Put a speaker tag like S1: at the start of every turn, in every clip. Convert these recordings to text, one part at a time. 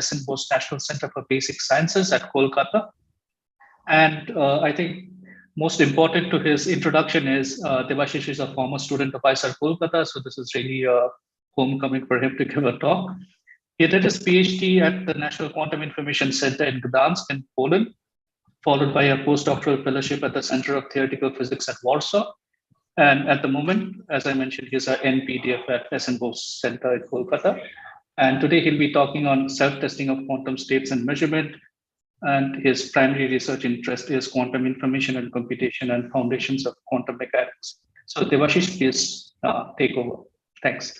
S1: SNBCBS National Center for Basic Sciences at Kolkata. And I think most important to his introduction is Debasish is a former student of ISAR Kolkata, so this is really a homecoming for him to give a talk. He did his PhD at the National Quantum Information Center in Gdansk in Poland, followed by a postdoctoral fellowship at the Center of Theoretical Physics at Warsaw. And at the moment, as I mentioned, he's an NPDF at SNBCBS Center in Kolkata. And today he'll be talking on self-testing of quantum states and measurement. And his primary research interest is quantum information and computation and foundations of quantum mechanics. So Debasish, please take over. Thanks.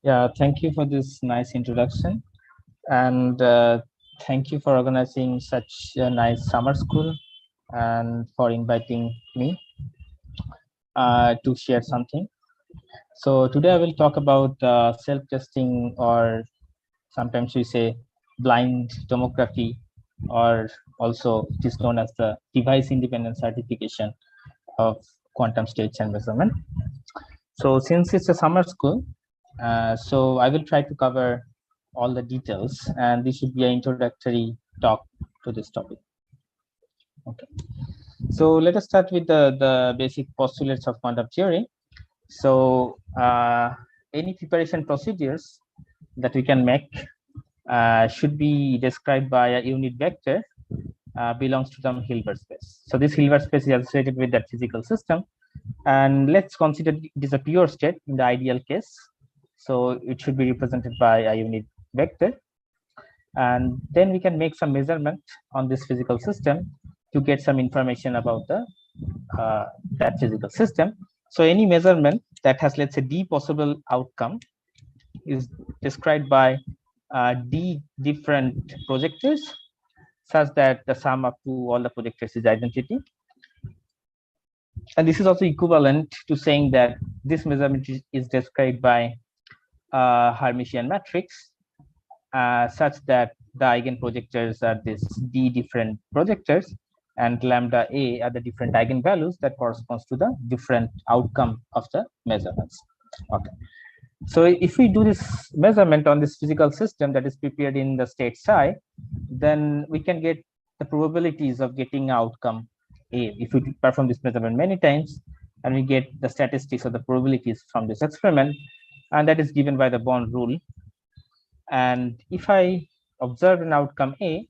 S2: Yeah, thank you for this nice introduction. And thank you for organizing such a nice summer school and for inviting me to share something. So today I will talk about self-testing, or sometimes we say blind tomography, or also it is known as the device independent certification of quantum states and measurement. So since it's a summer school, so I will try to cover all the details, and this should be an introductory talk to this topic. Okay, so let us start with the basic postulates of quantum theory. So any preparation procedures that we can make should be described by a unit vector belongs to some Hilbert space. So this Hilbert space is associated with that physical system, and let's consider it is a pure state in the ideal case. So it should be represented by a unit vector, and then we can make some measurement on this physical system to get some information about the that physical system. So any measurement that has, let's say, d possible outcome is described by d different projectors, such that the sum up to all the projectors is identity. And this is also equivalent to saying that this measurement is described by Hermitian matrix, such that the eigenprojectors are this d different projectors, and lambda a are the different eigenvalues that corresponds to the different outcome of the measurements. Okay, so if we do this measurement on this physical system that is prepared in the state psi, then we can get the probabilities of getting outcome a. If we perform this measurement many times, and we get the statistics of the probabilities from this experiment, and that is given by the Bond rule. And if I observe an outcome A,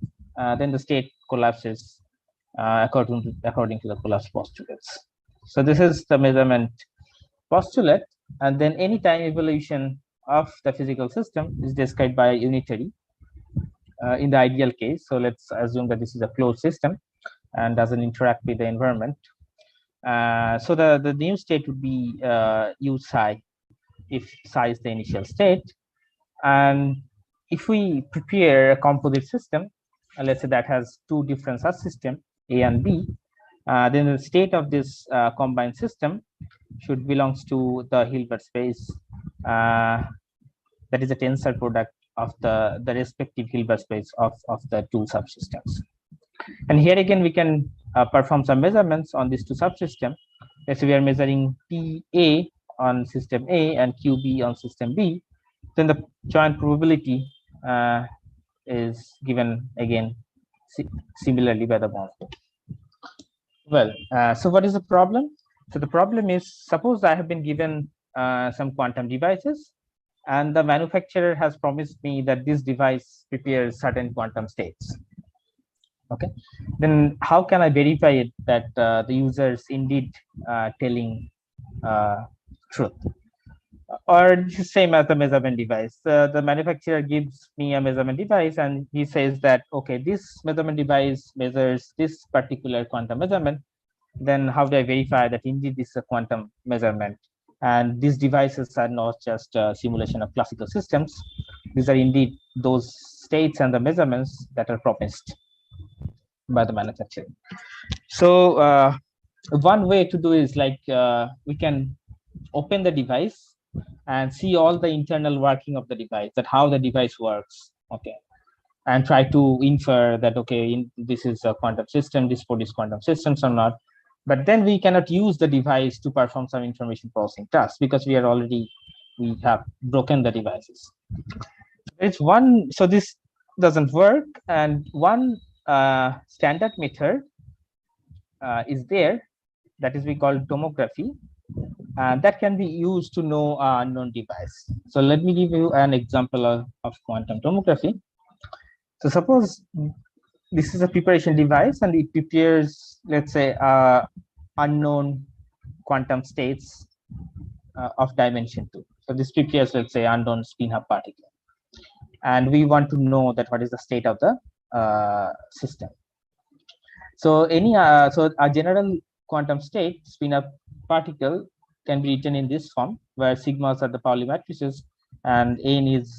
S2: then the state collapses according to the collapse postulates. So this is the measurement postulate, and then any time evolution of the physical system is described by a unitary in the ideal case. So let's assume that this is a closed system and doesn't interact with the environment. So the new state would be u psi, if psi is the initial state. And if we prepare a composite system, let's say that has two different subsystems, A and B, then the state of this combined system should belongs to the Hilbert space that is a tensor product of the respective Hilbert space of the two subsystems. And here again we can perform some measurements on these two subsystems. Let's say we are measuring PA on system A and QB on system B, then the joint probability is given again similarly by the Bond. Well, so what is the problem? So the problem is, suppose I have been given some quantum devices, and the manufacturer has promised me that this device prepares certain quantum states. Okay, then how can I verify it that the user is indeed telling truth? Or the same as the measurement device. The manufacturer gives me a measurement device, and he says that, okay, this measurement device measures this particular quantum measurement. Then how do I verify that indeed this is a quantum measurement? And these devices are not just a simulation of classical systems. These are indeed those states and the measurements that are promised by the manufacturer. So one way to do is like we can open the device and see all the internal working of the device, that how the device works, okay, and try to infer that, okay, this is a quantum system, this produces quantum systems or not. But then we cannot use the device to perform some information processing tasks, because we have broken the devices. There's one, so this doesn't work, and one standard method is there, that is we call tomography, and that can be used to know unknown device. So let me give you an example of quantum tomography. So suppose this is a preparation device and it prepares, let's say, unknown quantum states of dimension 2. So this prepares, let's say, unknown spin-half particle. And we want to know that what is the state of the system. So so a general quantum state spin-up particle can be written in this form, where sigmas are the Pauli matrices and n is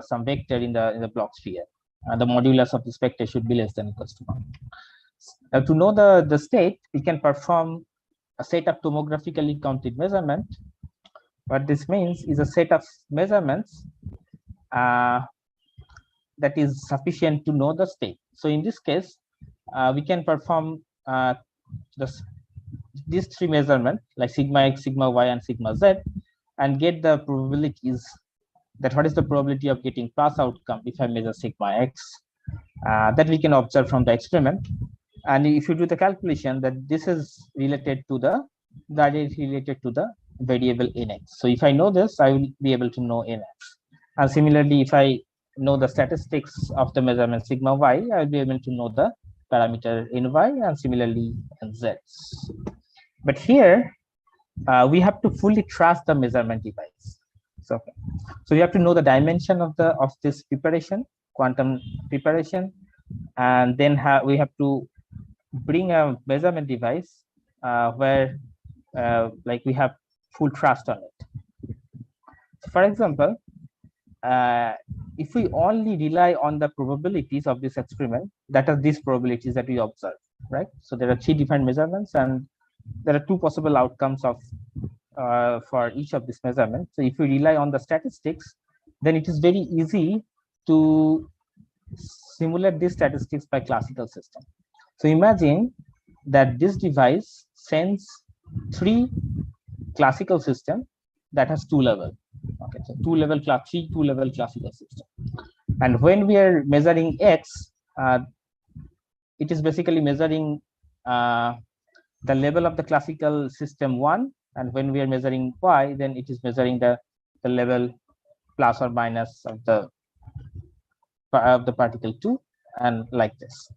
S2: some vector in the block sphere, and the modulus of this vector should be less than or equals to 1. To know the state, we can perform a set of tomographically counted measurement. What this means is a set of measurements that is sufficient to know the state. So in this case, we can perform these three measurements, like sigma x, sigma y, and sigma z, and get the probabilities, that what is the probability of getting plus outcome if I measure sigma x, that we can observe from the experiment. And if you do the calculation, that this is related to the variable nx. So if I know this, I will be able to know nx. And similarly, if I know the statistics of the measurement sigma y, I will be able to know the parameter ny, and similarly nz. But here we have to fully trust the measurement device. So we have to know the dimension of this preparation, quantum preparation, and then we have to bring a measurement device where like we have full trust on it. So for example, if we only rely on the probabilities of this experiment, that are these probabilities that we observe, right? So there are 3 different measurements, and there are 2 possible outcomes of for each of these measurements. So if we rely on the statistics, then it is very easy to simulate these statistics by classical system. So imagine that this device sends 3 classical system that has 2 levels. Okay, so 2-level classical system. And when we are measuring x, it is basically measuring the level of the classical system 1, and when we are measuring y, then it is measuring the level plus or minus of the particle 2, and like this.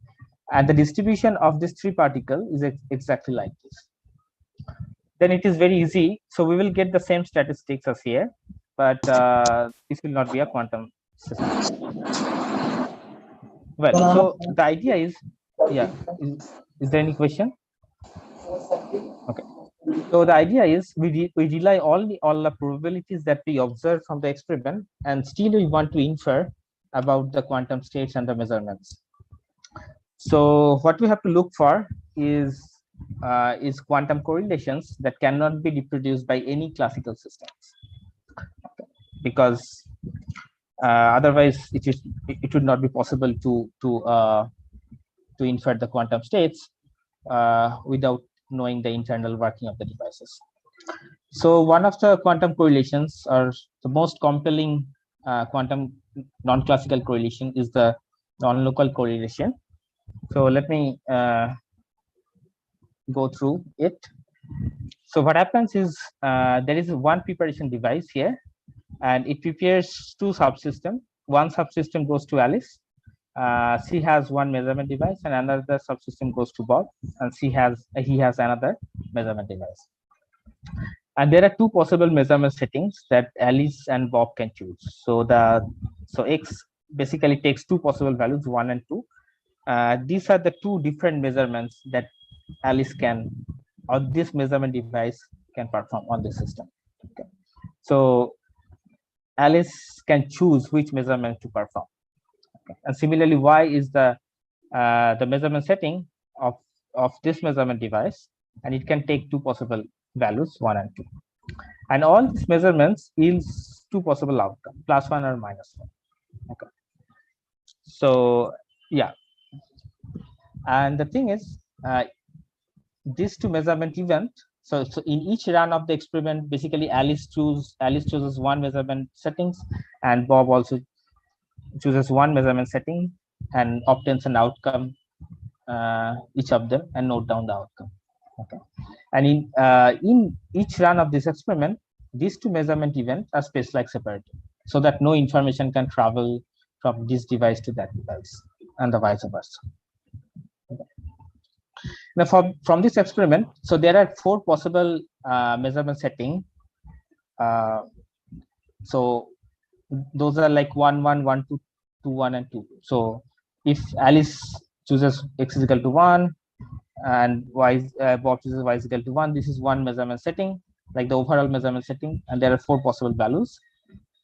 S2: And the distribution of these 3 particles is exactly like this. Then it is very easy. So we will get the same statistics as here, but this will not be a quantum system. Well, so the idea is, yeah, is there any question? Okay. So the idea is we rely on all the probabilities that we observe from the experiment, and still we want to infer about the quantum states and the measurements. So what we have to look for is quantum correlations that cannot be reproduced by any classical systems, because otherwise it would not be possible to infer the quantum states without knowing the internal working of the devices. So one of the quantum correlations, or the most compelling quantum non-classical correlation, is the non-local correlation. So let me go through it. So what happens is there is one preparation device here, and it prepares 2 subsystems. One subsystem goes to Alice. She has one measurement device, and another subsystem goes to Bob, and he has another measurement device. And there are 2 possible measurement settings that Alice and Bob can choose. So X basically takes 2 possible values, 1 and 2. These are the 2 different measurements that Alice can, or this measurement device can perform on the system. Okay. So Alice can choose which measurement to perform. Okay. And similarly, Y is the measurement setting of this measurement device, and it can take 2 possible values, 1 and 2. And all these measurements yields 2 possible outcomes, +1 or -1. Okay. So yeah, and the thing is, these 2 measurement event. So in each run of the experiment, basically Alice chooses one measurement settings, and Bob also chooses one measurement setting and obtains an outcome, each of them, and note down the outcome. Okay, and in each run of this experiment, these two measurement events are space-like separated, so that no information can travel from this device to that device, and the vice versa. Okay. Now, from this experiment, so there are 4 possible measurement setting. So those are like 1, 1, 1, 2, 2, 1, and 2. So if Alice chooses x is equal to 1 and Bob chooses y is equal to 1, this is one measurement setting, like the overall measurement setting, and there are 4 possible values.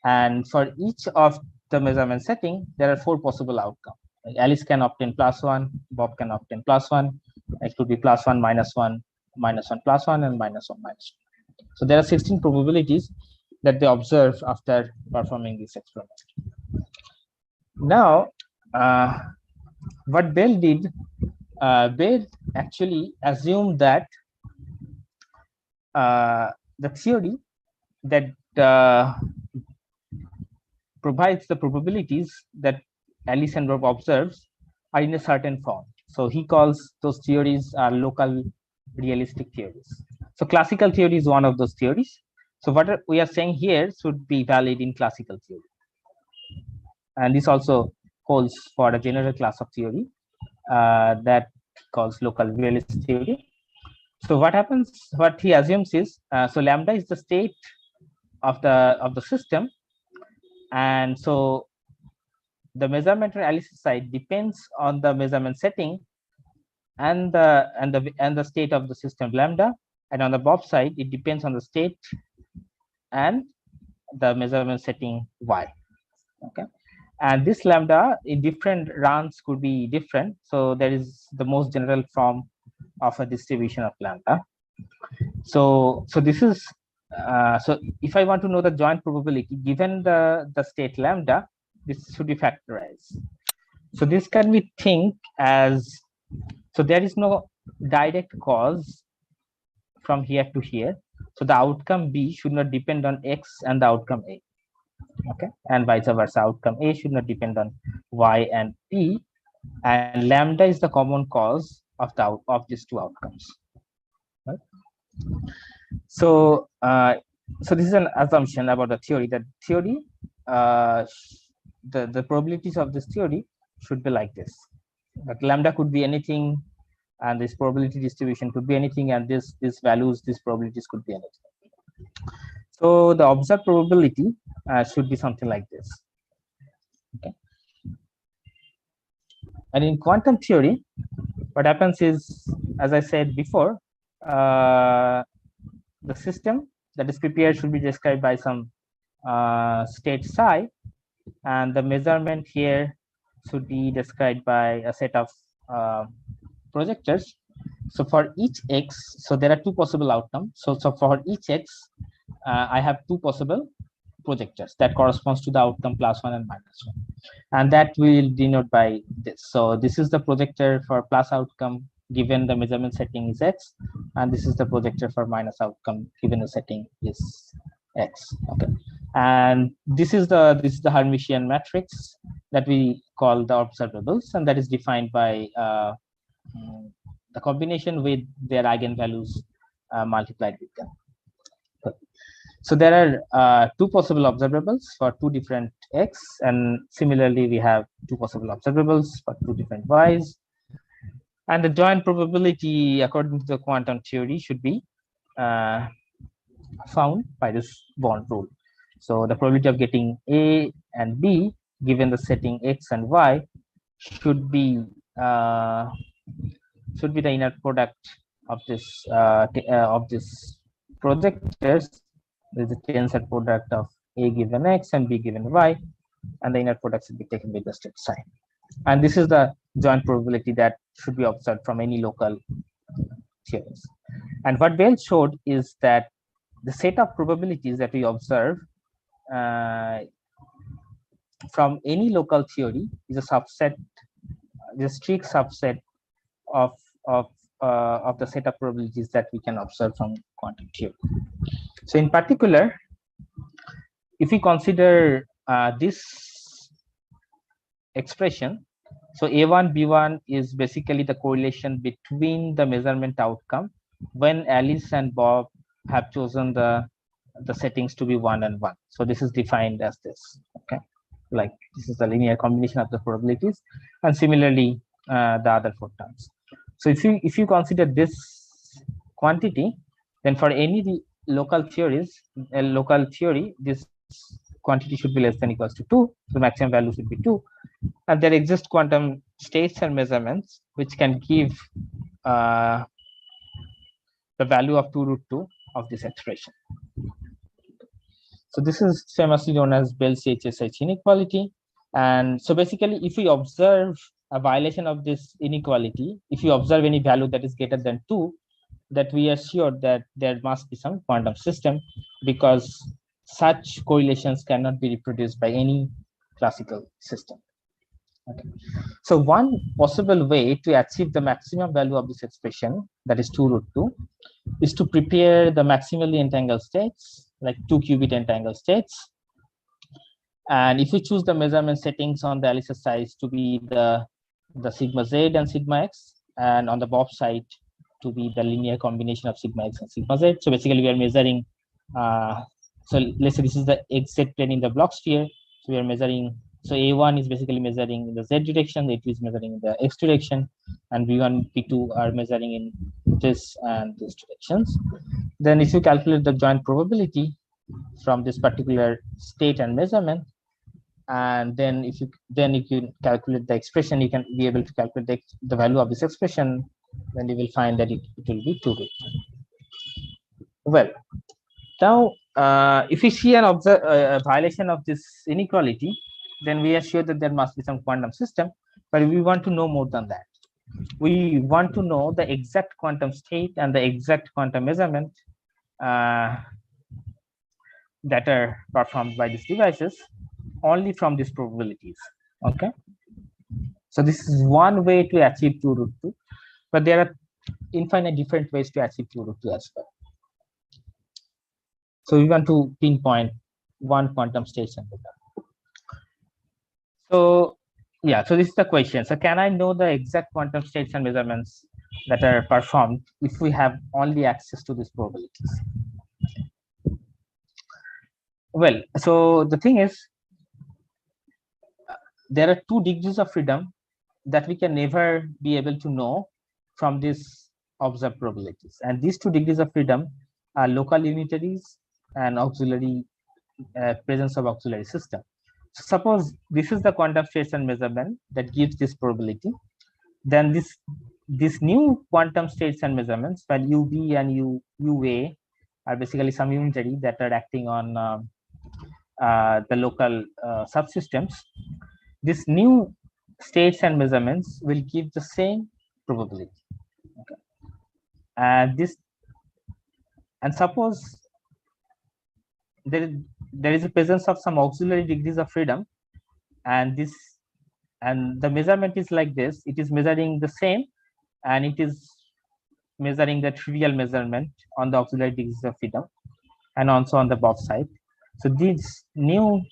S2: And for each of the measurement setting, there are 4 possible outcomes. Like Alice can obtain +1, Bob can obtain +1, it could be +1, -1, -1, +1, and -1, -1. So there are 16 probabilities that they observe after performing this experiment. Now, what Bell did, Bell actually assumed that the theory that provides the probabilities that Alice and Bob observes are in a certain form. So he calls those theories local realistic theories. So classical theory is one of those theories. So what we are saying here should be valid in classical theory. And this also holds for a general class of theory that calls local realist theory. So what happens, what he assumes is, so lambda is the state of the system, and so the measurement on Alice's side depends on the measurement setting and the state of the system lambda, and on the Bob side it depends on the state and the measurement setting y. Okay, and this lambda in different runs could be different. So there is the most general form of a distribution of lambda. So this is so if I want to know the joint probability given the state lambda, this should be factorized. So this can be think as, so there is no direct cause from here to here. So the outcome B should not depend on X and the outcome A. Okay, and vice versa, outcome A should not depend on Y and P, and lambda is the common cause of these two outcomes. Right? So so this is an assumption about the theory, that theory the probabilities of this theory should be like this. But lambda could be anything, and this probability distribution could be anything, and these values, these probabilities could be anything. So the observed probability should be something like this. Okay. And in quantum theory, what happens is, as I said before, the system that is prepared should be described by some state psi, and the measurement here should be described by a set of projectors. So for each x, so there are 2 possible outcomes. So for each x, I have 2 possible projectors that corresponds to the outcome +1 and -1, and that will denote by this. So this is the projector for plus outcome given the measurement setting is x, and this is the projector for minus outcome given the setting is x. Okay, and this is the Hermitian matrix that we call the observables, and that is defined by the combination with their eigenvalues multiplied with them. So there are 2 possible observables for 2 different x, and similarly we have 2 possible observables for 2 different y's. And the joint probability according to the quantum theory should be found by this bond rule. So the probability of getting A and B given the setting x and y should be the inner product of this projectors. There's a tensor product of A given x and B given y, and the inner product should be taken with the state psi. And this is the joint probability that should be observed from any local theories. And what Bell showed is that the set of probabilities that we observe from any local theory is a subset, the strict subset of the set of probabilities that we can observe from quantum theory. So in particular, if we consider this expression. So A1, B1 is basically the correlation between the measurement outcome when Alice and Bob have chosen the settings to be 1 and 1. So this is defined as this. Okay, like this is the linear combination of the probabilities, and similarly the other 4 terms. So if you consider this quantity, then for any local theory, this quantity should be less than equals to 2. The maximum value should be 2, and there exist quantum states and measurements which can give the value of 2 root 2 of this expression. So this is famously known as Bell's HSH inequality. And so basically, if we observe a violation of this inequality, if you observe any value that is greater than 2, that we are sure that there must be some quantum system, because such correlations cannot be reproduced by any classical system. Okay. So one possible way to achieve the maximum value of this expression, that is 2 root 2, is to prepare the maximally entangled states, like 2-qubit entangled states. And if you choose the measurement settings on the Alice's side to be the sigma z and sigma x, and on the Bob side to be the linear combination of sigma x and sigma z. So basically, we are measuring. So let's say this is the xz plane in the block sphere. So we are measuring. So A1 is basically measuring in the z direction, A2 is measuring in the x direction, and B1, B2 are measuring in this and these directions. Then if you calculate the joint probability from this particular state and measurement, and then if you calculate the expression, you can be able to calculate the value of this expression, then you will find that it will be 2 root. Well, now if we see a violation of this inequality, then we are sure that there must be some quantum system, but we want to know more than that. We want to know the exact quantum state and the exact quantum measurement that are performed by these devices only from these probabilities. Okay, so this is one way to achieve 2 root 2, but there are infinite different ways to achieve 2 root 2 as well. So we want to pinpoint one quantum station. So yeah, so this is the question. So can I know the exact quantum states and measurements that are performed if we have only access to these probabilities? Well, so the thing is, there are 2 degrees of freedom that we can never be able to know from these observed probabilities. And these 2 degrees of freedom are local unitaries and auxiliary presence of auxiliary system. So suppose this is the quantum states and measurement that gives this probability. Then this new quantum states and measurements, while UB and UA are basically some unitary that are acting on the local subsystems. This new states and measurements will give the same probability. Okay. And suppose there is a presence of some auxiliary degrees of freedom, and the measurement is like this. It is measuring the same, and it is measuring the trivial measurement on the auxiliary degrees of freedom, and also on the Bob side. So these new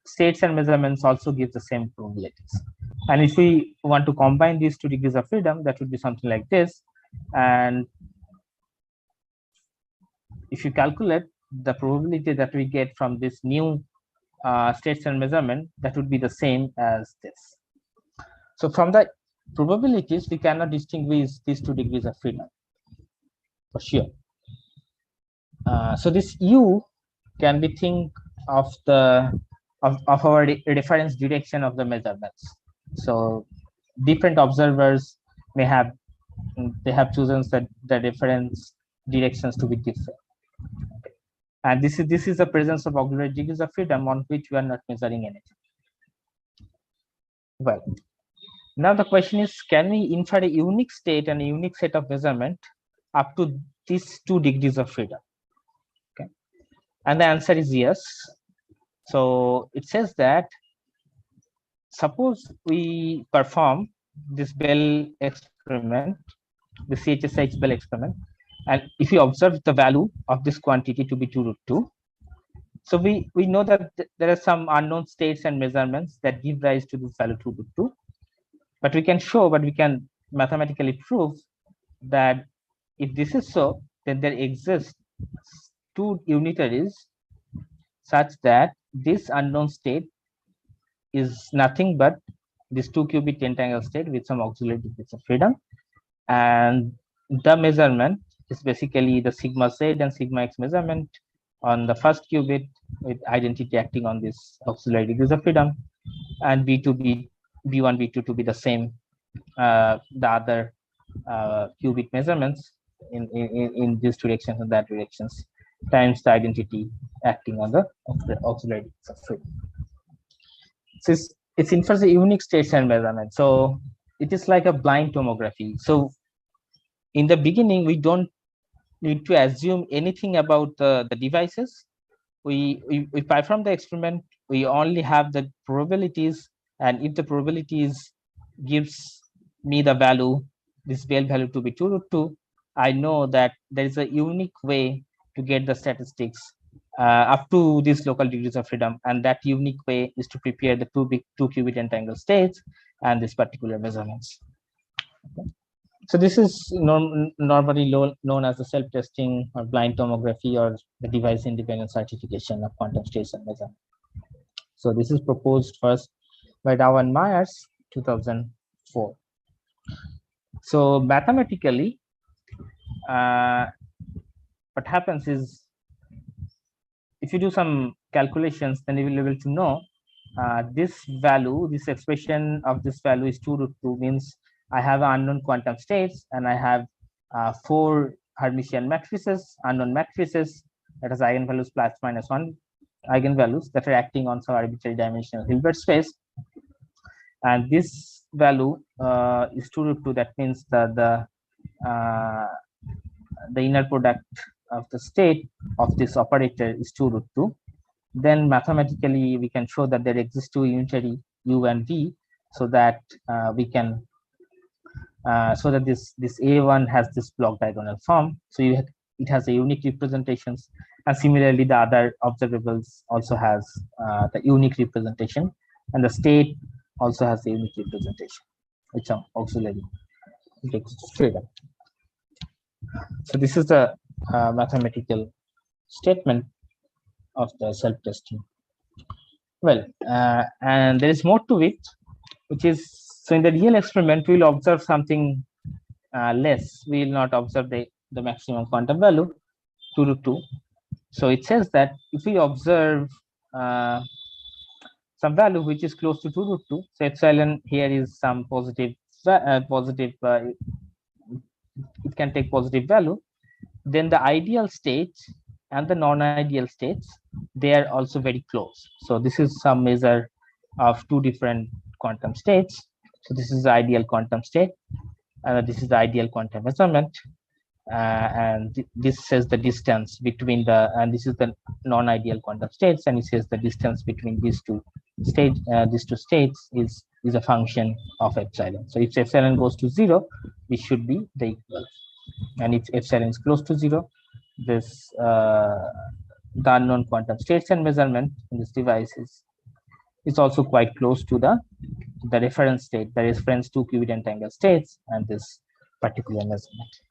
S2: states and measurements also give the same probabilities. And if we want to combine these 2 degrees of freedom, that would be something like this. And if you calculate the probability that we get from this new states and measurement, that would be the same as this. So from the probabilities, we cannot distinguish these 2 degrees of freedom for sure. So this U can be think of our reference direction of the measurements. So different observers may have chosen the reference directions to be different. Okay. And this is the presence of auxiliary degrees of freedom on which we are not measuring anything. Well, now the question is, can we infer a unique state and a unique set of measurement up to these 2 degrees of freedom? Okay, and the answer is yes. So it says that suppose we perform this Bell experiment, the CHSH Bell experiment, and if you observe the value of this quantity to be 2 root 2, So we know that there are some unknown states and measurements that give rise to this value 2 root 2, but we can show, but we can mathematically prove that if this is so, then there exists two unitaries such that this unknown state is nothing but this 2-qubit entangled state with some auxiliary degrees of freedom, and the measurement is basically the sigma z and sigma x measurement on the first qubit with identity acting on this auxiliary degrees of freedom, and b1 b2 to be the same the other qubit measurements in this directions and that directions times the identity acting on the auxiliary degrees of freedom. So it's infers a unique states and measurement. So it is like a blind tomography. So in the beginning, we don't need to assume anything about the devices. We perform the experiment. We only have the probabilities, and if the probabilities gives me the value, this Bell value to be 2 root 2, I know that there is a unique way to get the statistics up to these local degrees of freedom, and that unique way is to prepare the two qubit entangled states and this particular measurements. Okay. So this is normally known as the self-testing or blind tomography or the device independent certification of quantum states and measurement. So this is proposed first by Dow and Myers, 2004. So mathematically, what happens is, if you do some calculations, then you will be able to know this value, this expression of this value is 2 root 2, means I have unknown quantum states and I have 4 Hermitian matrices, unknown matrices, that is eigenvalues plus minus 1 eigenvalues that are acting on some arbitrary dimensional Hilbert space. And this value is 2 root 2. That means that the inner product of the state of this operator is 2 root 2. Then mathematically we can show that there exists two unitary u and v, so that we can so that this A1 has this block diagonal form. So it has a unique representations, and similarly the other observables also has the unique representation, and the state also has the unique representation with some auxiliary freedom. So this is the mathematical statement of the self-testing. Well, and there is more to it, which is, so in the real experiment, we will observe something less. We will not observe the maximum quantum value, 2 root 2. So it says that if we observe some value which is close to 2 root 2, so epsilon here is some positive, it can take positive value, then the ideal states and the non-ideal states, they are also very close. So this is some measure of two different quantum states. So this is the ideal quantum state, and this is the ideal quantum measurement, and this says the distance between and this is the non-ideal quantum states, and it says the distance between these two states is a function of epsilon. So if epsilon goes to 0, it should be the equal, and if epsilon is close to 0, this the unknown quantum states and measurement in this device is also quite close to the reference state, the reference 2-qubit entangled states, and this particular measurement.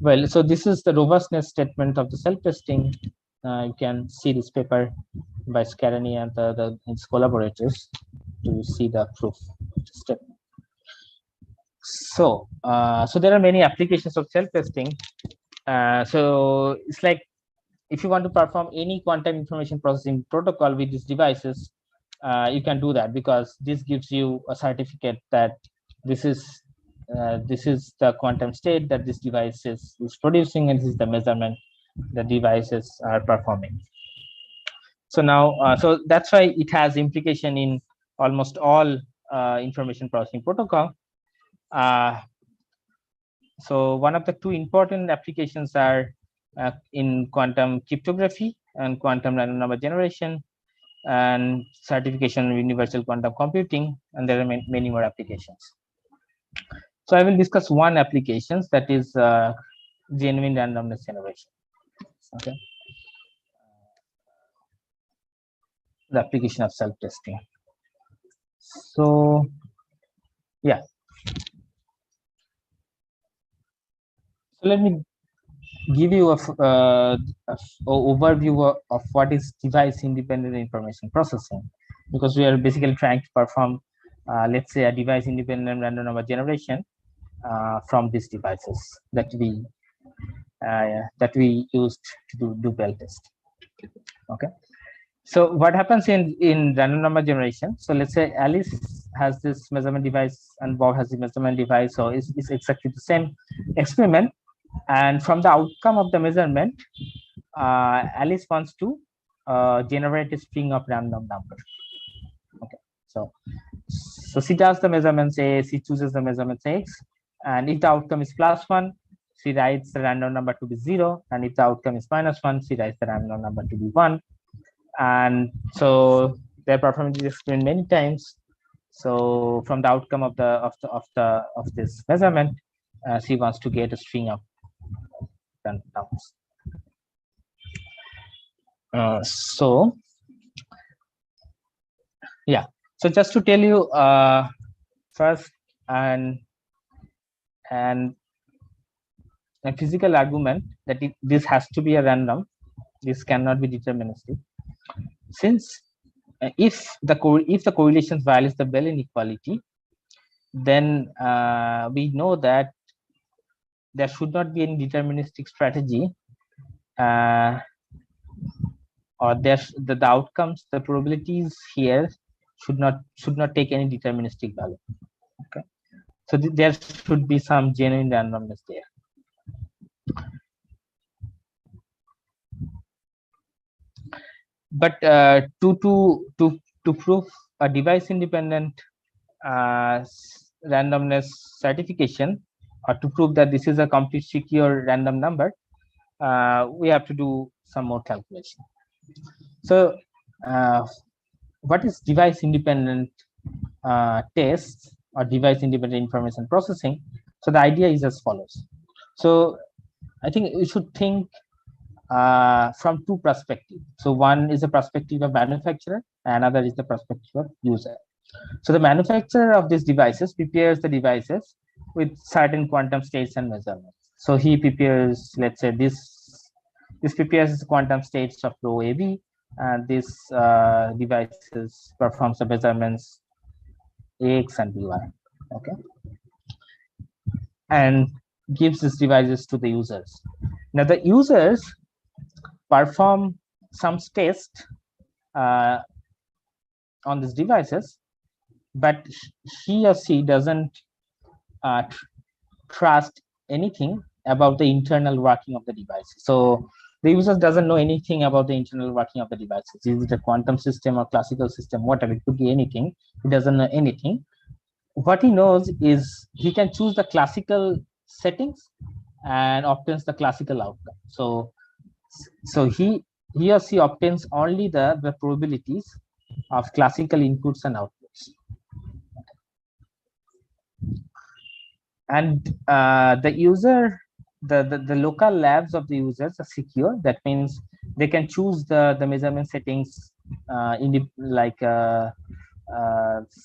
S2: Well, so this is the robustness statement of the self-testing. You can see this paper by Scarani and its collaborators to see the proof statement. So, so there are many applications of self-testing. So it's like, if you want to perform any quantum information processing protocol with these devices, you can do that, because this gives you a certificate that this is the quantum state that this device is producing, and this is the measurement the devices are performing. So now, so that's why it has implication in almost all information processing protocol. So one of the two important applications are in quantum cryptography and quantum random number generation and certification of universal quantum computing, and there are many more applications. So I will discuss one application, that is genuine randomness generation. Okay. the application of self-testing. So yeah, so let me give you a overview of what is device independent information processing, because we are basically trying to perform let's say a device independent random number generation from these devices that we used to do bell test. Okay, so what happens in random number generation? So let's say Alice has this measurement device and Bob has the measurement device, so it's exactly the same experiment. And from the outcome of the measurement, Alice wants to generate a string of random numbers. Okay, so she does the measurements A, she chooses the measurements X, and if the outcome is +1, she writes the random number to be 0, and if the outcome is -1, she writes the random number to be 1. And so they're performing this experiment many times. So from the outcome of this measurement, she wants to get a string of random numbers. So yeah, so just to tell you first, and a physical argument that this has to be a random, this cannot be deterministic, since if the correlations violates the Bell inequality, then we know that there should not be any deterministic strategy, or the outcomes, the probabilities here should not take any deterministic value. Okay, so there should be some genuine randomness there. But to prove a device independent randomness certification, or to prove that this is a complete secure random number, we have to do some more calculation. So what is device independent test or device independent information processing? So the idea is as follows. So I think you should think from two perspectives. So one is the perspective of manufacturer, another is the perspective of user. So the manufacturer of these devices prepares the devices with certain quantum states and measurements. So he prepares, let's say this prepares quantum states of row AB, and this devices performs the measurements AX and BY. Okay, and gives these devices to the users. Now the users perform some test on these devices, but he or she doesn't trust anything about the internal working of the device. So the user doesn't know anything about the internal working of the devices. Is it a quantum system or classical system, whatever, it could be anything. He doesn't know anything. What he knows is he can choose the classical settings and obtains the classical outcome. So he or she obtains only the probabilities of classical inputs and outputs. And the user, the local labs of the users are secure. That means they can choose the measurement settings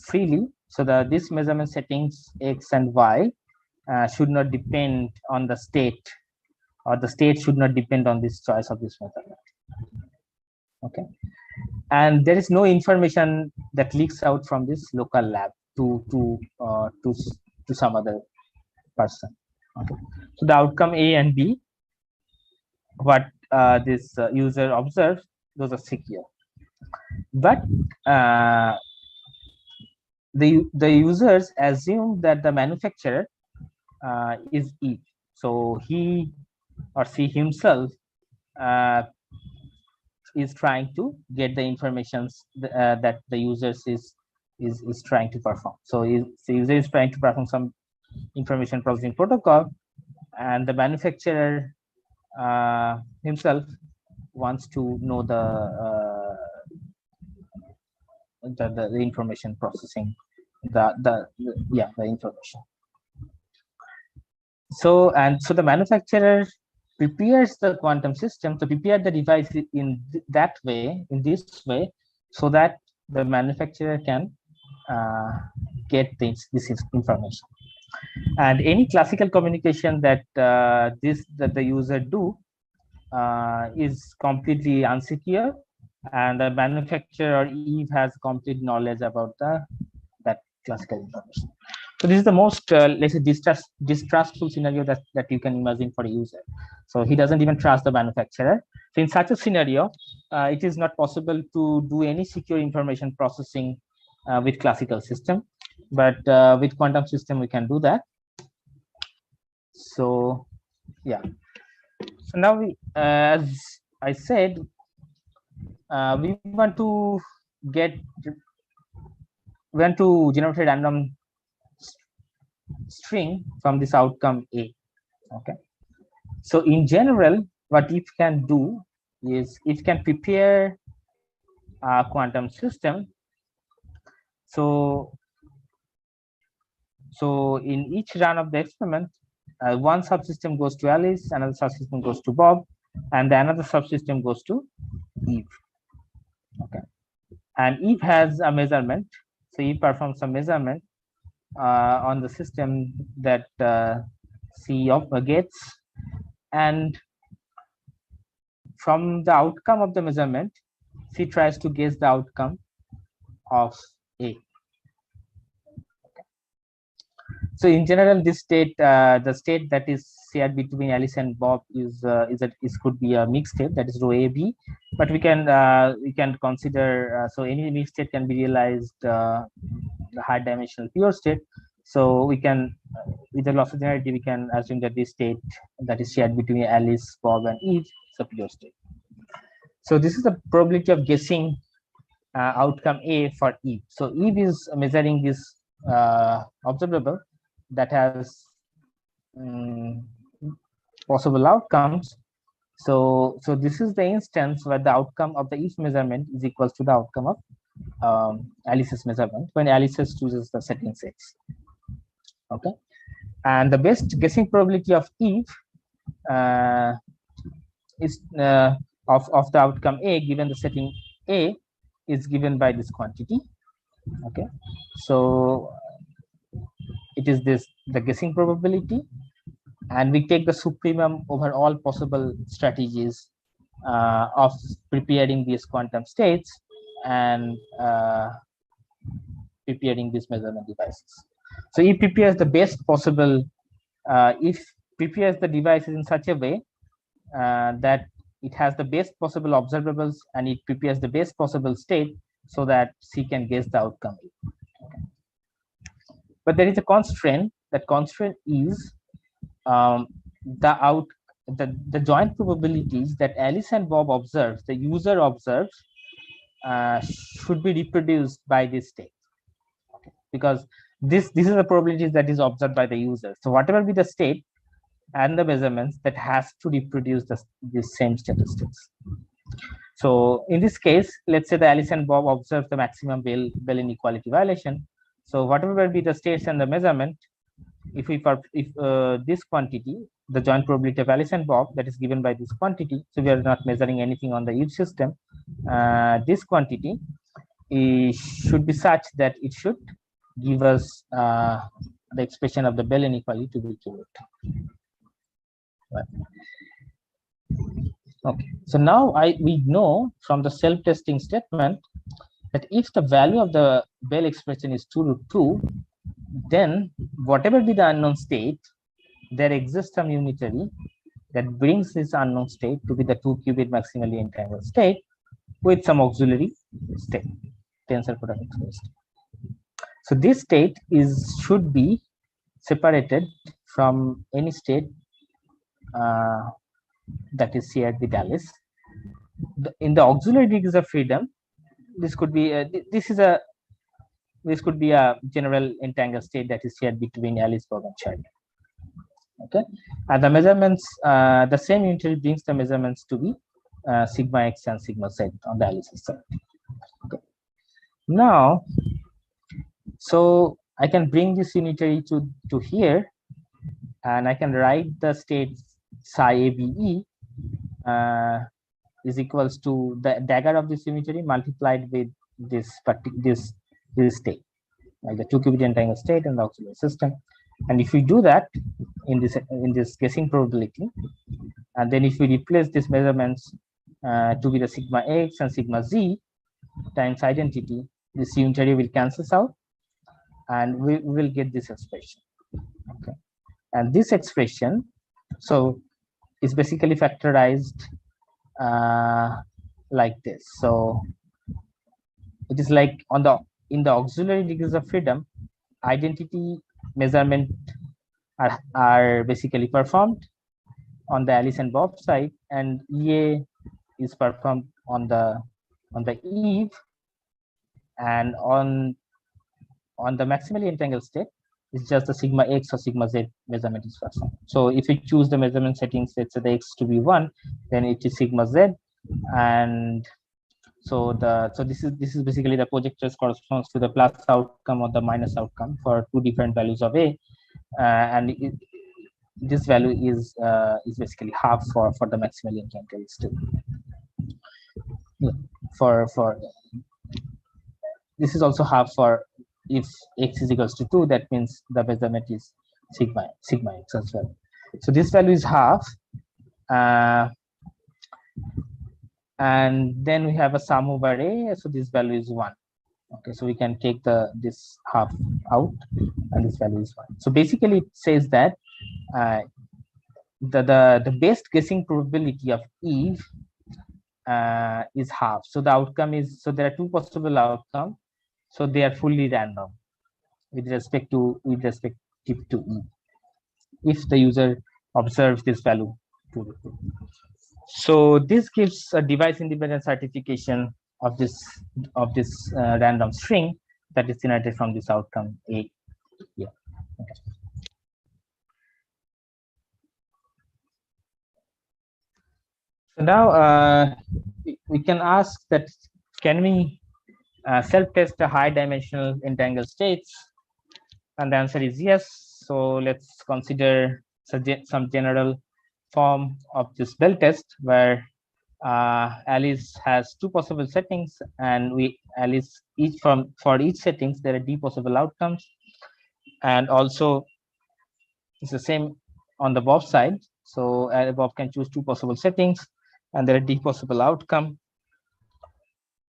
S2: freely. So these measurement settings X and Y should not depend on the state, or the state should not depend on this choice of this measurement. Okay, and there is no information that leaks out from this local lab to some other person. Okay, so the outcome A and B, what this user observes, those are secure. But the users assume that the manufacturer is E. So he or she himself is trying to get the information that the users is trying to perform. So the user is trying to perform some information processing protocol, and the manufacturer himself wants to know the information processing, the information. So the manufacturer prepares the quantum system to prepare the device in that way, in this way, so that the manufacturer can get this information. And any classical communication that that the user do is completely unsecure, and the manufacturer or Eve has complete knowledge about that classical information. So this is the most let's say distrustful scenario that you can imagine for a user. So he doesn't even trust the manufacturer. So in such a scenario, it is not possible to do any secure information processing with classical system, but with quantum system we can do that. So yeah. So now as I said, we want to generate a random string from this outcome A. Okay. So in general, what it can do is it can prepare a quantum system. So in each run of the experiment, one subsystem goes to Alice, another subsystem goes to Bob, and another subsystem goes to Eve. Okay. And Eve has a measurement. So Eve performs a measurement on the system that C gets, and from the outcome of the measurement, C tries to guess the outcome of A. So in general, this state, the state that is shared between Alice and Bob is could be a mixed state, that is row A B, but we can consider so any mixed state can be realized the high dimensional pure state. So we can with the loss of generality we can assume that this state that is shared between Alice, Bob, and Eve is a pure state. So this is the probability of guessing outcome A for Eve. So Eve is measuring this observable that has possible outcomes. So this is the instance where the outcome of the Eve measurement is equals to the outcome of Alice's measurement when Alice chooses the setting 6. Okay, and the best guessing probability of Eve is of the outcome A given the setting A is given by this quantity. Okay, so it is the guessing probability, and we take the supremum over all possible strategies of preparing these quantum states and preparing these measurement devices. So it prepares the best possible, prepares the devices in such a way that it has the best possible observables and it prepares the best possible state so that C can guess the outcome. Okay. But there is a constraint. That constraint is the joint probabilities that Alice and Bob observes, the user observes, should be reproduced by this state. Okay. Because this is the probabilities that is observed by the user. So whatever be the state and the measurements, that has to reproduce the same statistics. So in this case, let's say the Alice and Bob observe the maximum Bell inequality violation. So whatever will be the states and the measurement, if this quantity, the joint probability of Alice and Bob, that is given by this quantity, so we are not measuring anything on the Eve system, this quantity should be such that it should give us the expression of the Bell inequality to be cured. Right. Okay, so now we know from the self-testing statement that if the value of the Bell expression is 2√2, then whatever be the unknown state, there exists some unitary that brings this unknown state to be the 2-qubit maximally entangled state with some auxiliary state, tensor product state. So this state should be separated from any state that is shared with Alice. In the auxiliary degrees of freedom, this could be this could be a general entangled state that is shared between Alice, Bob, and Charlie. Okay, and the measurements, the same unitary brings the measurements to be sigma x and sigma z on the Alice's side. Okay, now, so I can bring this unitary to here, and I can write the state psi ABE is equals to the dagger of this unitary multiplied with this state, like the 2-qubit entangled state and the auxiliary system. And if we do that in this guessing probability, and then if we replace these measurements to be the sigma x and sigma z times identity, this unitary will cancel out, and we will get this expression. Okay, and this expression so is basically factorized like this. So it is like in the auxiliary degrees of freedom, identity measurement are basically performed on the Alice and Bob side, and EA is performed on the Eve, and on the maximally entangled state, it's just the sigma x or sigma z measurement is performed. So if we choose the measurement settings, let's say the x to be 1, then it is sigma z, and so this is basically the projectors corresponds to the plus outcome or the minus outcome for two different values of a, and this value is basically half for the maximally entangled state. Yeah, for this is also half for if x is equals to 2, that means the measurement is sigma x as well. So this value is half, and then we have a sum over a, so this value is 1. Okay, so we can take this half out, and this value is 1. So basically it says that the best guessing probability of Eve is half. So the outcome is, so there are two possible outcomes, so they are fully random with respect to E, if the user observes this value to. So this gives a device independent certification of this random string that is generated from this outcome A. Yeah. Okay. So now we can ask that, can we self-test the high dimensional entangled states? And the answer is yes. So let's consider some general form of this Bell test, where Alice has two possible settings, and for each settings there are d possible outcomes, and also it's the same on the Bob side. So Bob can choose two possible settings, and there are d possible outcome.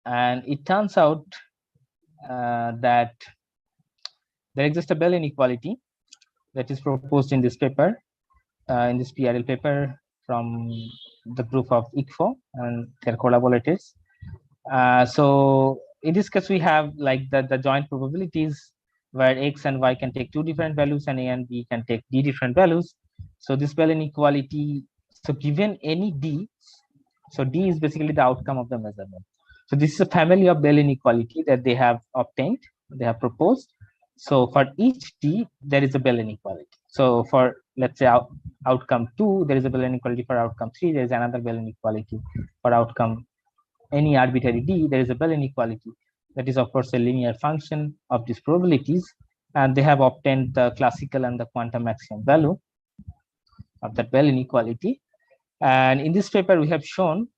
S2: And it turns out that there exists a Bell inequality that is proposed in this paper, in this PRL paper from the group of ICFO and their collaborators. So in this case, we have like the joint probabilities where x and y can take two different values and a and b can take d different values. So this Bell inequality, so given any d, so d is basically the outcome of the measurement. So this is a family of Bell inequality that they have obtained, they have proposed. So for each d, there is a Bell inequality. So for, let's say, outcome 2, there is a Bell inequality. For outcome 3, there is another Bell inequality. For outcome any arbitrary d, there is a Bell inequality. That is, of course, a linear function of these probabilities. And they have obtained the classical and the quantum maximum value of that Bell inequality. And in this paper, we have shown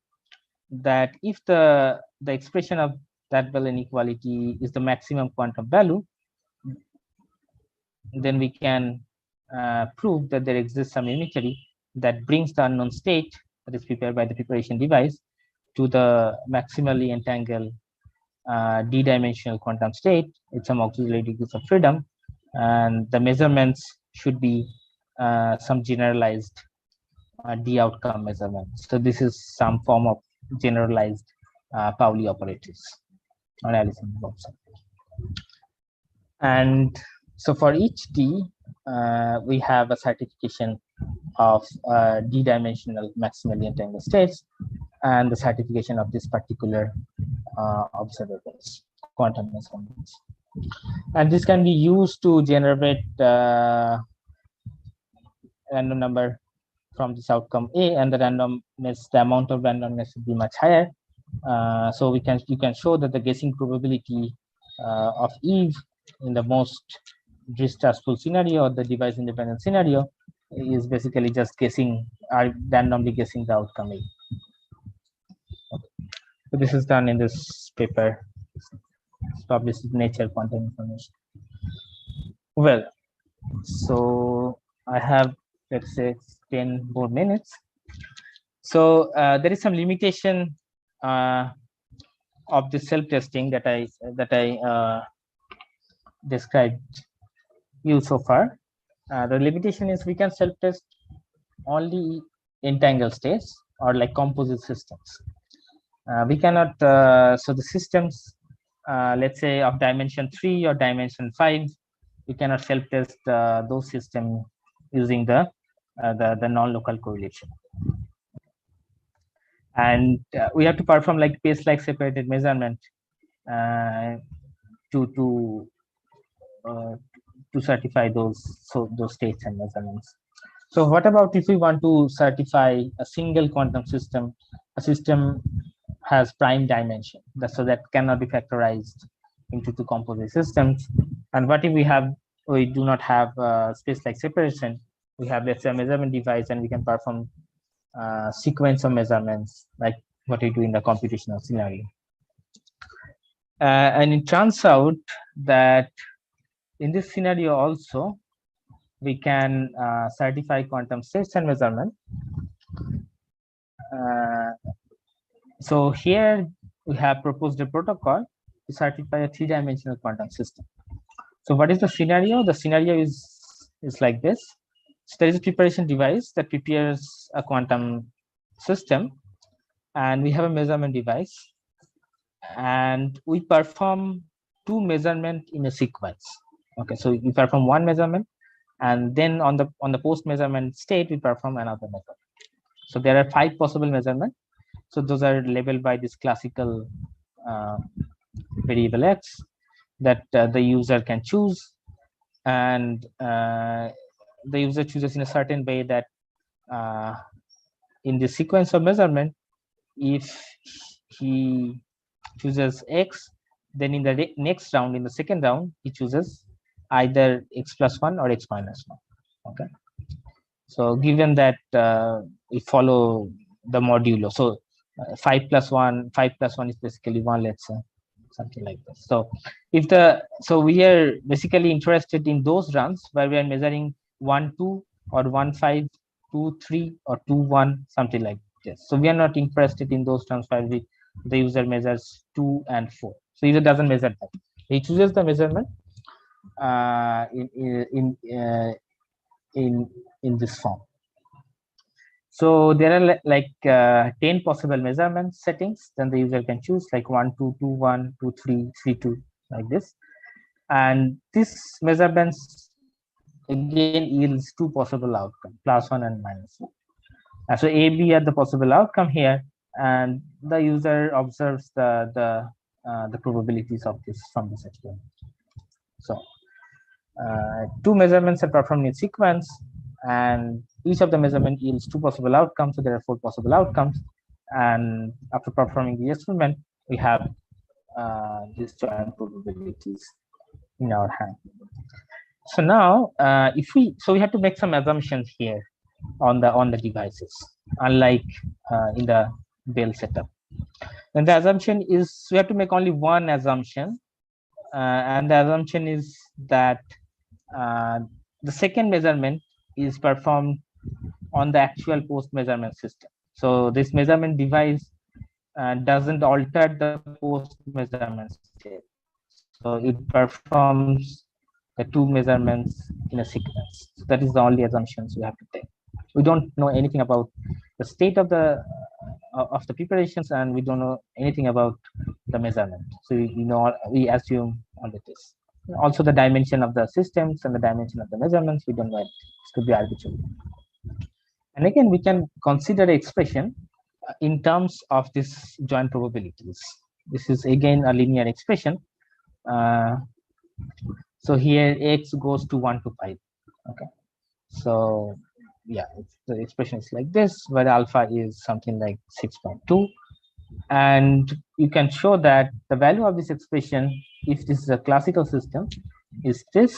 S2: that if the expression of that Bell inequality is the maximum quantum value, then we can prove that there exists some unitary that brings the unknown state that is prepared by the preparation device to the maximally entangled d-dimensional quantum state with some auxiliary degrees of freedom, and the measurements should be some generalized d outcome measurements. So this is some form of generalized Pauli operators on Alice and Bob. And so for each d, we have a certification of d-dimensional maximally entangled states and the certification of this particular observables, quantum measurements. And this can be used to generate random number from this outcome A, and the randomness, the amount of randomness should be much higher. So you can show that the guessing probability of Eve in the most distrustful scenario or the device independent scenario is basically just guessing, or randomly guessing the outcome A. Okay. So this is done in this paper. It's published in Nature Quantum Information. Well, so I have, let's say, 10 more minutes. So there is some limitation of the self-testing that I described you so far. The limitation is we can self-test only entangled states or like composite systems. We cannot, so the systems, let's say of dimension 3 or dimension 5, we cannot self-test those systems using the non-local correlation. And we have to perform like space-like separated measurement to certify those states and measurements. So what about if we want to certify a single quantum system? A system has prime dimension, so that cannot be factorized into two composite systems. And what if we do not have space-like separation? We have, let's say, a measurement device, and we can perform sequence of measurements like what we do in the computational scenario. And it turns out that in this scenario also, we can certify quantum states and measurement. So here we have proposed a protocol to certify a three-dimensional quantum system. So what is the scenario? The scenario is like this. So there is a preparation device that prepares a quantum system, and we have a measurement device, and we perform two measurements in a sequence. Okay, so we perform one measurement, and then on the post measurement state we perform another measurement. So there are 5 possible measurements. So those are labeled by this classical variable x that the user can choose, and the user chooses in a certain way that in the sequence of measurement, if he chooses x, then in the next round, in the second round, he chooses either x plus 1 or x minus 1. Okay. So given that we follow the modulo, so 5 plus 1 is basically 1, let's say, something like this. So we are basically interested in those runs where we are measuring 1 2 or 1 5 2 3 or 2 1, something like this. So we are not interested in those runs where the user measures 2 and 4. So user doesn't measure that. He chooses the measurement in this form. So there are like 10 possible measurement settings. Then the user can choose like 1 2 2 1 2 3 3 2, like this. And this measurements again yields 2 possible outcomes, +1 and -1. So A, B are the possible outcome here, and the user observes the probabilities of this from this experiment. So 2 measurements are performed in sequence, and each of the measurement yields 2 possible outcomes. So there are 4 possible outcomes, and after performing the experiment, we have these joint probabilities in our hand. So now, we have to make some assumptions here on the devices, unlike in the Bell setup. And the assumption is we have to make only one assumption, and the assumption is that the second measurement is performed on the actual post measurement system. So this measurement device doesn't alter the post measurement state. So it performs the 2 measurements in a sequence. So that is the only assumptions we have to take. We don't know anything about the state of the preparations, and we don't know anything about the measurement. So we assume only this. Also the dimension of the systems and the dimension of the measurements, we don't know. It could be arbitrary. And again, we can consider the expression in terms of this joint probabilities. This is again a linear expression. So here x goes to 1 to 5. Okay. So yeah, the expression is like this, where alpha is something like 6.2. And you can show that the value of this expression, if this is a classical system, is this,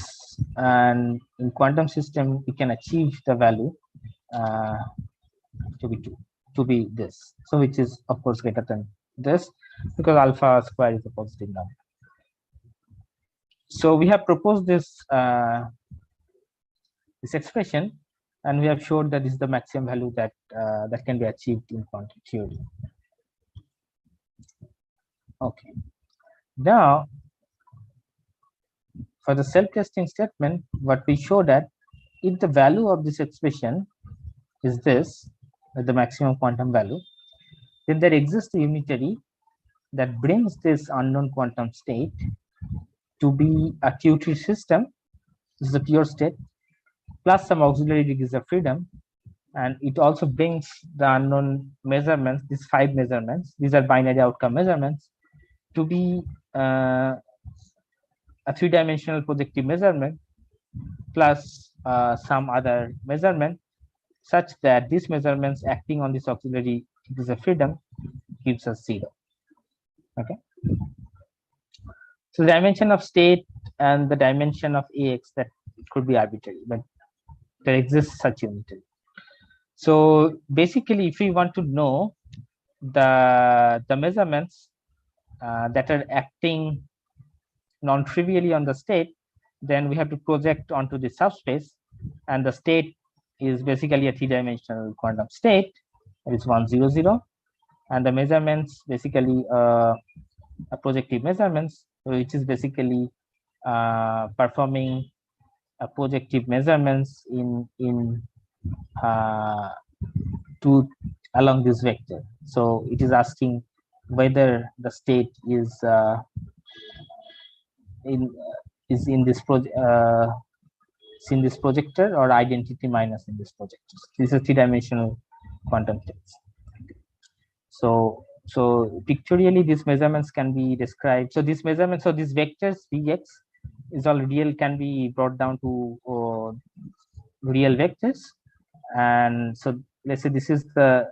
S2: and in quantum system we can achieve the value to be this. So which is of course greater than this, because alpha square is a positive number. So we have proposed this this expression, and we have showed that this is the maximum value that that can be achieved in quantum theory. Okay. Now, for the self-testing statement, what we show that if the value of this expression is this, the maximum quantum value, then there exists a unitary that brings this unknown quantum state to be a QT system. This is a pure state plus some auxiliary degrees of freedom, and it also brings the unknown measurements, these 5 measurements, these are binary outcome measurements, to be a 3-dimensional projective measurement plus some other measurement, such that these measurements acting on this auxiliary degrees of freedom gives us 0. Okay. So the dimension of state and the dimension of AX, that could be arbitrary, but there exists such unitary. So basically, if we want to know the measurements that are acting non-trivially on the state, then we have to project onto the subspace, and the state is basically a 3-dimensional quantum state. It's 1, 0, 0, and the measurements basically a projective measurements, which is basically performing a projective measurements in to along this vector. So it is asking whether the state is in this projector or identity minus in this projector. This is a 3-dimensional quantum states. So pictorially, these measurements can be described. So these measurements, so these vectors Vx is all real, can be brought down to real vectors. And so let's say this is the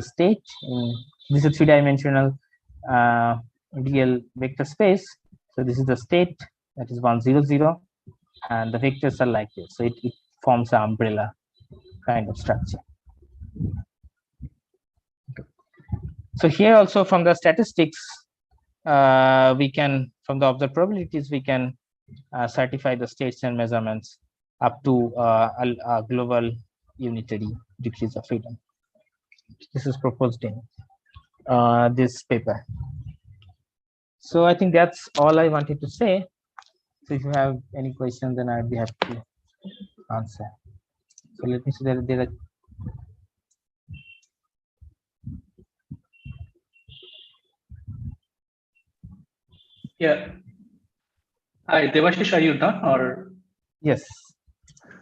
S2: state in this is a 3-dimensional real vector space. So this is the state, that is 1, 0, 0, and the vectors are like this. So it forms an umbrella kind of structure. So here also from the statistics, we can, from the observed probabilities, we can certify the states and measurements up to a global unitary degrees of freedom. This is proposed in this paper. So I think that's all I wanted to say. So if you have any questions, then I'd be happy to answer. So let me see that there are.
S1: Yeah. Hi, Debasish, are you done or?
S2: Yes.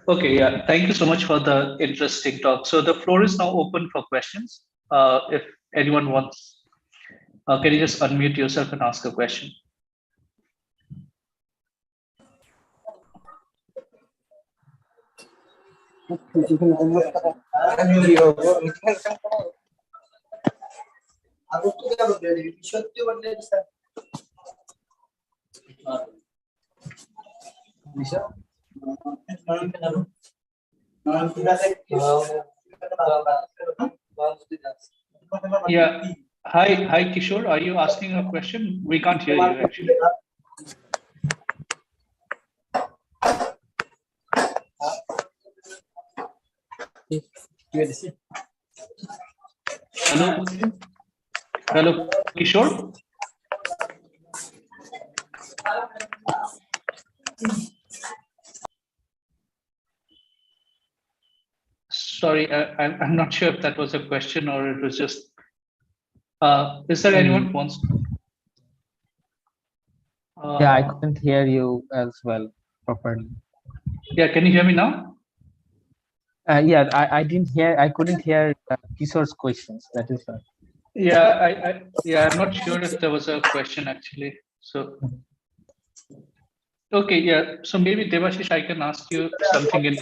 S1: Okay, yeah. Thank you so much for the interesting talk. So the floor is now open for questions. If anyone wants, can you just unmute yourself and ask a question? Yeah. Hi, Kishore. Are you asking a question? We can't hear you actually. Hello. Hello, Kishore. Sorry, I'm not sure if that was a question or it was just. Is there anyone who wants?
S2: Yeah, I couldn't hear you as well properly.
S1: Yeah, can you hear me now?
S2: Yeah, I didn't hear. I couldn't hear Kishore's questions. That is right.
S1: Yeah, I'm not sure if there was a question actually. So. Okay, yeah. So maybe Debasish, I can ask you something in.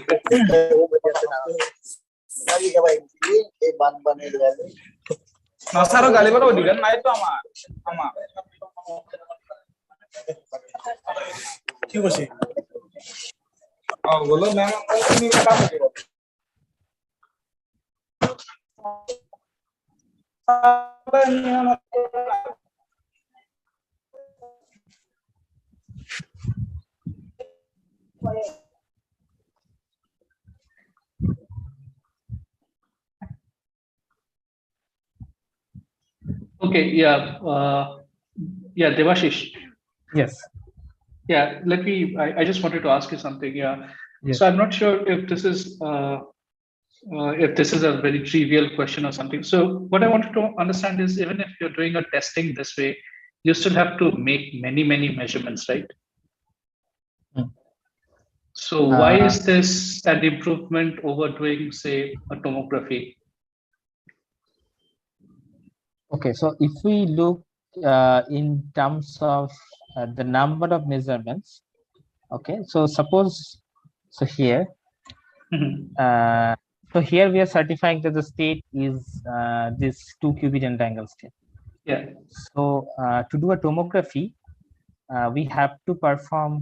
S1: Okay, yeah, yeah, Debashish.
S2: Yes.
S1: Yeah, I just wanted to ask you something. Yeah,
S2: Yes.
S1: so I'm not sure if this is a very trivial question or something. So what I wanted to understand is, even if you're doing a testing this way, you still have to make many measurements, right?
S2: Mm.
S1: So why is this an improvement over doing, say, a tomography?
S2: Okay, so if we look in terms of the number of measurements, okay, so suppose, so here,
S1: Mhm.
S2: so here we are certifying that the state is this 2-qubit entangled state.
S1: Yeah,
S2: So to do a tomography, we have to perform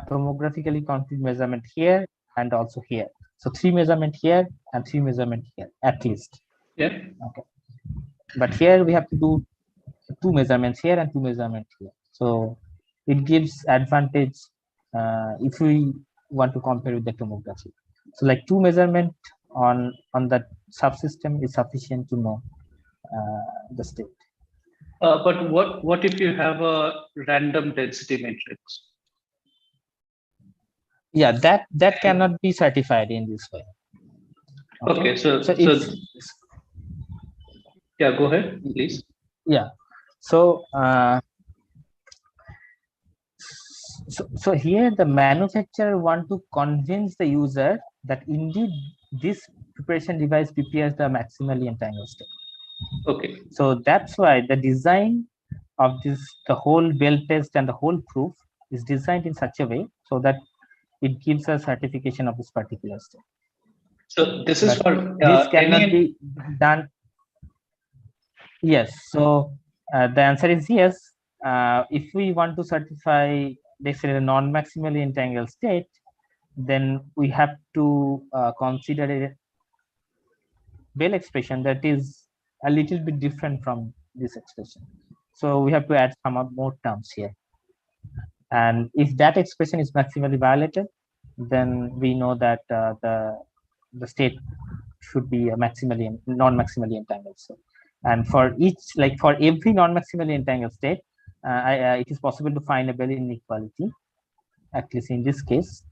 S2: tomographically complete measurement here and also here. So 3 measurement here and 3 measurement here at least.
S1: yeah.
S2: Okay, but here we have to do 2 measurements here and 2 measurements here. So it gives advantage if we want to compare with the tomography. So like 2 measurement on the subsystem is sufficient to know the state.
S1: But what if you have a random density matrix?
S2: Yeah, that cannot be certified in this way.
S1: Okay,
S2: So
S1: so
S2: it's
S1: yeah, go ahead, please.
S2: yeah. So so here the manufacturer want to convince the user that indeed this preparation device prepares the maximally entangled state.
S1: Okay.
S2: So that's why the design of this, the whole bell test and the whole proof is designed in such a way so that it gives a certification of this particular state.
S1: So this is
S2: But
S1: for
S2: this cannot
S1: any.
S2: be done. Yes. So the answer is yes. If we want to certify, let's say, a non-maximally entangled state, then we have to consider a Bell expression that is a little bit different from this expression. So we have to add some more terms here. And if that expression is maximally violated, then we know that the state should be a maximally non-maximally entangled state. And for each, like for every non-maximally entangled state, it is possible to find a Bell inequality. At least in this case,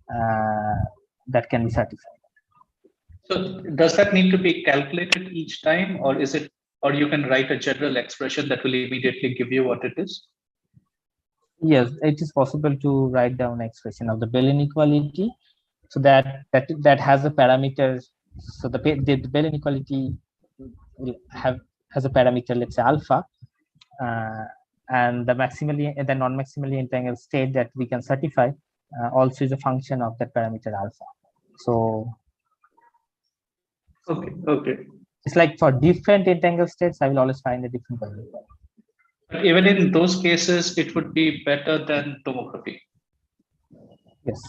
S2: that can be certified.
S1: So does that need to be calculated each time, or is it, or you can write a general expression that will immediately give you what it is?
S2: Yes, it is possible to write down expression of the Bell inequality, so that has a parameter. So the Bell inequality will has a parameter, let's say alpha, and the non-maximally entangled state that we can certify also is a function of that parameter alpha. So
S1: Okay.
S2: it's like for different entangled states, I will always find a different value.
S1: But even in those cases, it would be better than tomography.
S2: Yes.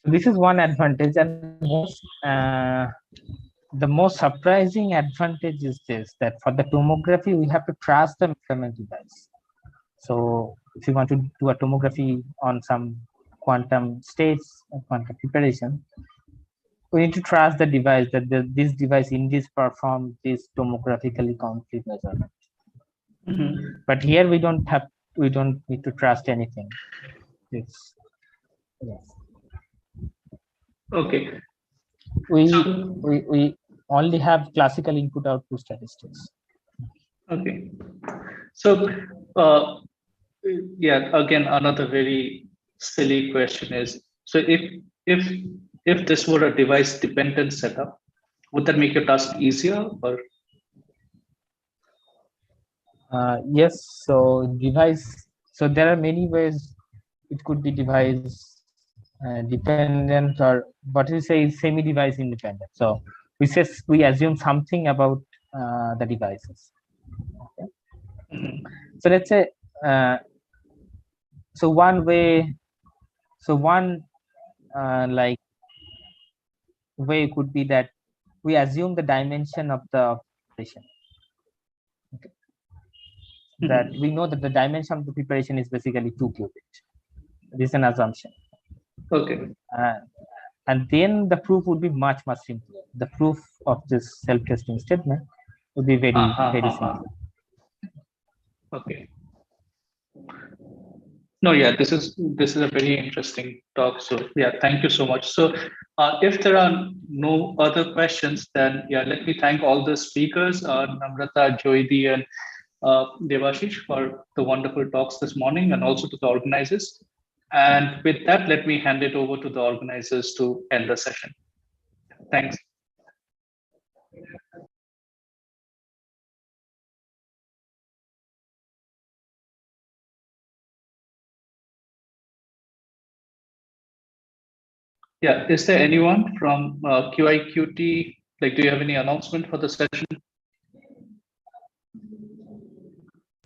S2: This is one advantage, and the most surprising advantage is this: that for the tomography, we have to trust the measurement device. So if you want to do a tomography on some quantum states, quantum preparation, we need to trust the device that this device indeed performs this tomographically complete measurement.
S1: Mhm.
S2: But here we don't need to trust anything. It's, yes.
S1: Okay.
S2: We only have classical input output statistics.
S1: Okay. So, yeah, again, another very silly question is: so if this were a device dependent setup, would that make your task easier, or?
S2: Yes, so device. So there are many ways it could be device dependent, or what we say is semi-device independent. So we assume something about the devices. Okay.
S1: Mhm.
S2: So let's say so one way, so one like way could be that we assume the dimension of the operation. Okay. That
S1: Mhm.
S2: we know that the dimension of the preparation is basically 2 qubit. This is an assumption.
S1: Okay.
S2: And then the proof would be much simpler. The proof of this self-testing statement would be very
S1: uh,
S2: simple.
S1: Okay. No, yeah, this is a very interesting talk. So yeah, thank you so much. So if there are no other questions, then yeah, let me thank all the speakers, Namrata, Joydi, and Debashish for the wonderful talks this morning, and also to the organizers. And with that, let me hand it over to the organizers to end the session. Thanks. Yeah, is there anyone from QIQT? Like, do you have any announcement for the session?